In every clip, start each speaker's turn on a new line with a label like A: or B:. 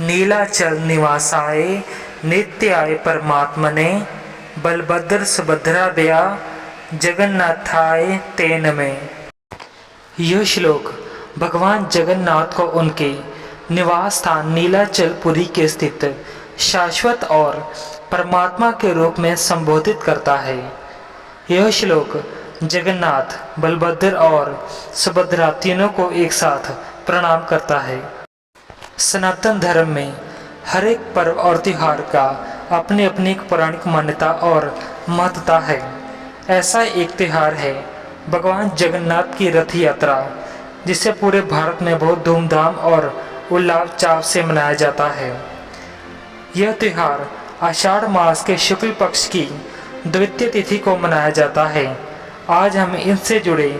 A: नीलाचल निवासाय नित्याय परमात्मने बलभद्र सुभद्रा दया जगन्नाथाय ते नमः। यह श्लोक भगवान जगन्नाथ को उनके निवास स्थान नीलाचलपुरी के स्थित शाश्वत और परमात्मा के रूप में संबोधित करता है। यह श्लोक जगन्नाथ, बलभद्र और सुभद्रा तीनों को एक साथ प्रणाम करता है। सनातन धर्म में हर एक पर्व और त्योहार का अपनी अपनी एक पौराणिक मान्यता और महत्ता है। ऐसा एक त्योहार है भगवान जगन्नाथ की रथ यात्रा, जिसे पूरे भारत में बहुत धूमधाम और उल्लास चाव से मनाया जाता है। यह त्योहार आषाढ़ मास के शुक्ल पक्ष की द्वितीय तिथि को मनाया जाता है। आज हम इनसे जुड़े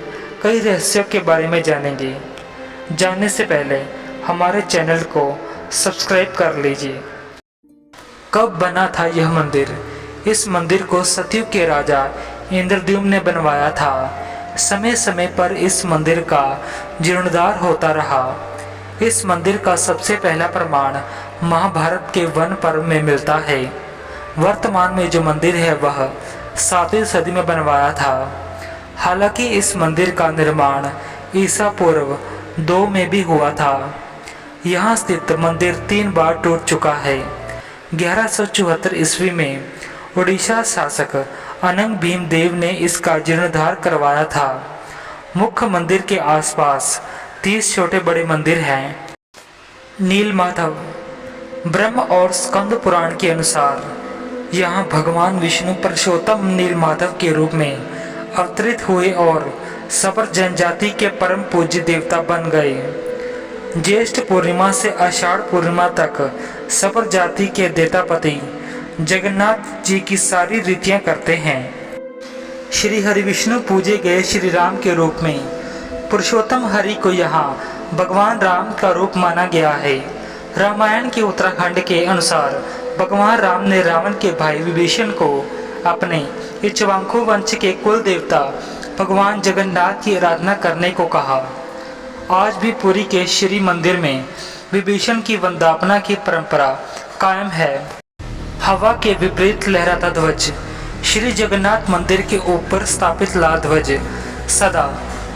A: कई रहस्यों के बारे में जानेंगे। जानने से पहले हमारे चैनल को सब्सक्राइब कर लीजिए। कब बना था यह मंदिर? इस मंदिर को सतयुग के राजा इंद्रद्युम्न ने बनवाया था। समय समय पर इस मंदिर का जीर्णोद्धार होता रहा। इस मंदिर का सबसे पहला प्रमाण महाभारत के वन पर्व में मिलता है। वर्तमान में जो मंदिर है वह 7वीं सदी में बनवाया था। हालांकि इस मंदिर का निर्माण ईसा पूर्व 2 में भी हुआ था। यहाँ स्थित मंदिर 3 बार टूट चुका है। 1174 ईस्वी में उड़ीसा शासक अनंग भीमदेव ने इसका जीर्णोद्धार करवाया था। मुख्य मंदिर के आसपास 30 छोटे बड़े मंदिर हैं। नीलमाधव ब्रह्म और स्कंद पुराण के अनुसार यहाँ भगवान विष्णु पुरुषोत्तम नीलमाधव के रूप में अवतरित हुए और सबर जनजाति के परम पूज्य देवता बन गए। ज्येष्ठ पूर्णिमा से आषाढ़ पूर्णिमा तक सबर जाति के देवतापति जगन्नाथ जी की सारी रीतियां करते हैं। श्री हरि विष्णु पूजे गए श्री राम के रूप में पुरुषोत्तम हरि को यहाँ भगवान राम का रूप माना गया है। रामायण के उत्तराखंड के अनुसार भगवान राम ने रावण के भाई विभीषण को अपने इक्ष्वाकु वंश के कुल देवता भगवान जगन्नाथ की आराधना करने को कहा। आज भी पुरी के श्री मंदिर में विभीषण की वंदना की परंपरा कायम है। हवा के विपरीत लहराता ध्वज। श्री जगन्नाथ मंदिर के ऊपर स्थापित लाल ध्वज सदा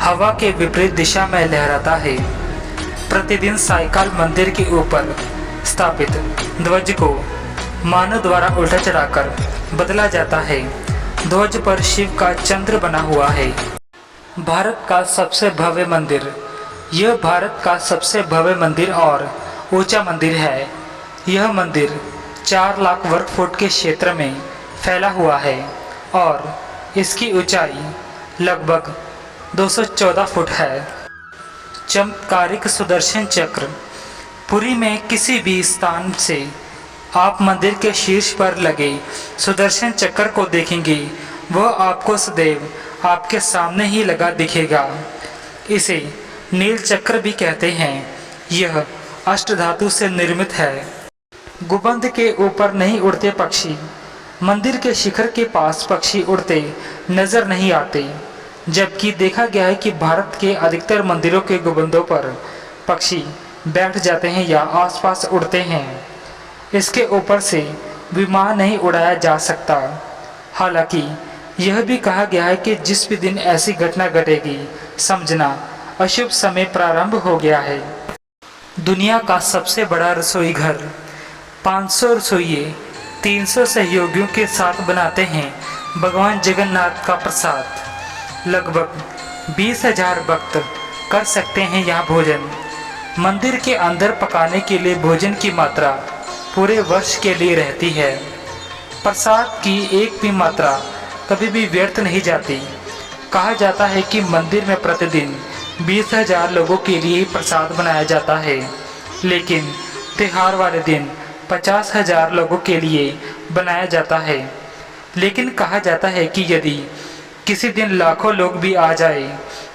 A: हवा के विपरीत दिशा में लहराता है। प्रतिदिन सायकाल मंदिर के ऊपर स्थापित ध्वज को मानव द्वारा उल्टा चढ़ाकर बदला जाता है। ध्वज पर शिव का चंद्र बना हुआ है। भारत का सबसे भव्य मंदिर। यह भारत का सबसे भव्य मंदिर और ऊंचा मंदिर है। यह मंदिर 4 लाख वर्ग फुट के क्षेत्र में फैला हुआ है और इसकी ऊंचाई लगभग 214 फुट है। चमत्कारिक सुदर्शन चक्र। पुरी में किसी भी स्थान से आप मंदिर के शीर्ष पर लगे सुदर्शन चक्र को देखेंगे, वह आपको सदैव आपके सामने ही लगा दिखेगा। इसे नील चक्र भी कहते हैं। यह अष्टधातु से निर्मित है। गुंबद के ऊपर नहीं उड़ते पक्षी। मंदिर के शिखर के पास पक्षी उड़ते नजर नहीं आते, जबकि देखा गया है कि भारत के अधिकतर मंदिरों के गुंबदों पर पक्षी बैठ जाते हैं या आसपास उड़ते हैं। इसके ऊपर से विमान नहीं उड़ाया जा सकता। हालांकि यह भी कहा गया है कि जिस भी दिन ऐसी घटना घटेगी, समझना अशुभ समय प्रारंभ हो गया है। दुनिया का सबसे बड़ा रसोई घर। 500 रसोइये 300 सहयोगियों के साथ बनाते हैं भगवान जगन्नाथ का प्रसाद। लगभग 20,000 भक्त कर सकते हैं यहाँ भोजन। मंदिर के अंदर पकाने के लिए भोजन की मात्रा पूरे वर्ष के लिए रहती है। प्रसाद की एक भी मात्रा कभी भी व्यर्थ नहीं जाती। कहा जाता है कि मंदिर में प्रतिदिन 20,000 लोगों के लिए ही प्रसाद बनाया जाता है, लेकिन त्योहार वाले दिन 50,000 लोगों के लिए बनाया जाता है। लेकिन कहा जाता है कि यदि किसी दिन लाखों लोग भी आ जाए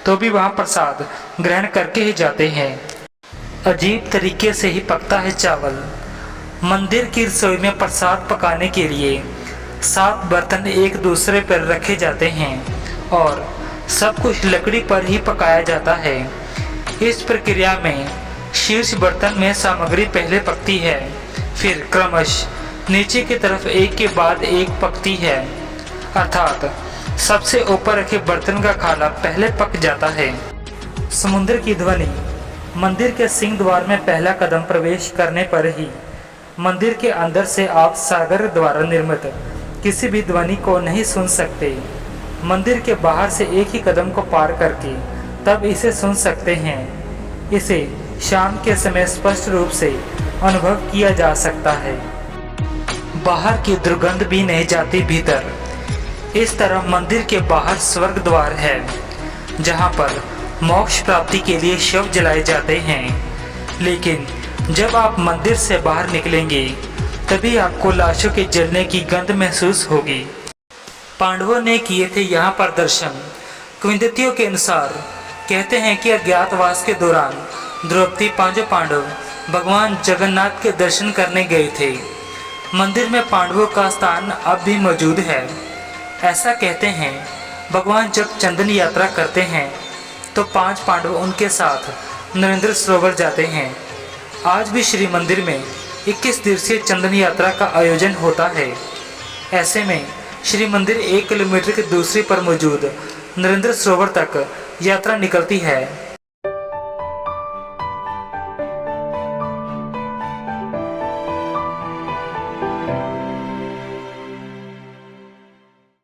A: तो भी वहाँ प्रसाद ग्रहण करके ही जाते हैं। अजीब तरीके से ही पकता है चावल। मंदिर की रसोई में प्रसाद पकाने के लिए 7 बर्तन एक दूसरे पर रखे जाते हैं और सब कुछ लकड़ी पर ही पकाया जाता है। इस प्रक्रिया में शीर्ष बर्तन में सामग्री पहले पकती है, फिर क्रमश नीचे की तरफ एक के बाद एक पकती है, अर्थात सबसे ऊपर रखे बर्तन का खाला पहले पक जाता है। समुद्र की ध्वनि मंदिर के सिंह द्वार में पहला कदम प्रवेश करने पर ही मंदिर के अंदर से आप सागर द्वारा निर्मित किसी भी ध्वनि को नहीं सुन सकते। मंदिर के बाहर से एक ही कदम को पार करके तब इसे सुन सकते हैं। इसे शाम के समय स्पष्ट रूप से अनुभव किया जा सकता है। बाहर की दुर्गंध भी नहीं जाती भीतर। इस तरह मंदिर के बाहर स्वर्ग द्वार है, जहाँ पर मोक्ष प्राप्ति के लिए शव जलाए जाते हैं। लेकिन जब आप मंदिर से बाहर निकलेंगे तभी आपको लाशों के जलने की गंध महसूस होगी। पांडवों ने किए थे यहाँ पर दर्शन। किंवदंतियों के अनुसार कहते हैं कि अज्ञातवास के दौरान द्रौपदी पांचों पांडव भगवान जगन्नाथ के दर्शन करने गए थे। मंदिर में पांडवों का स्थान अब भी मौजूद है। ऐसा कहते हैं भगवान जब चंदन यात्रा करते हैं तो 5 पांडव उनके साथ नरेंद्र सरोवर जाते हैं। आज भी श्री मंदिर में 21 दिवसीय चंदन यात्रा का आयोजन होता है। ऐसे में श्री मंदिर 1 किलोमीटर की दूरी पर मौजूद नरेंद्र सरोवर तक यात्रा निकलती है।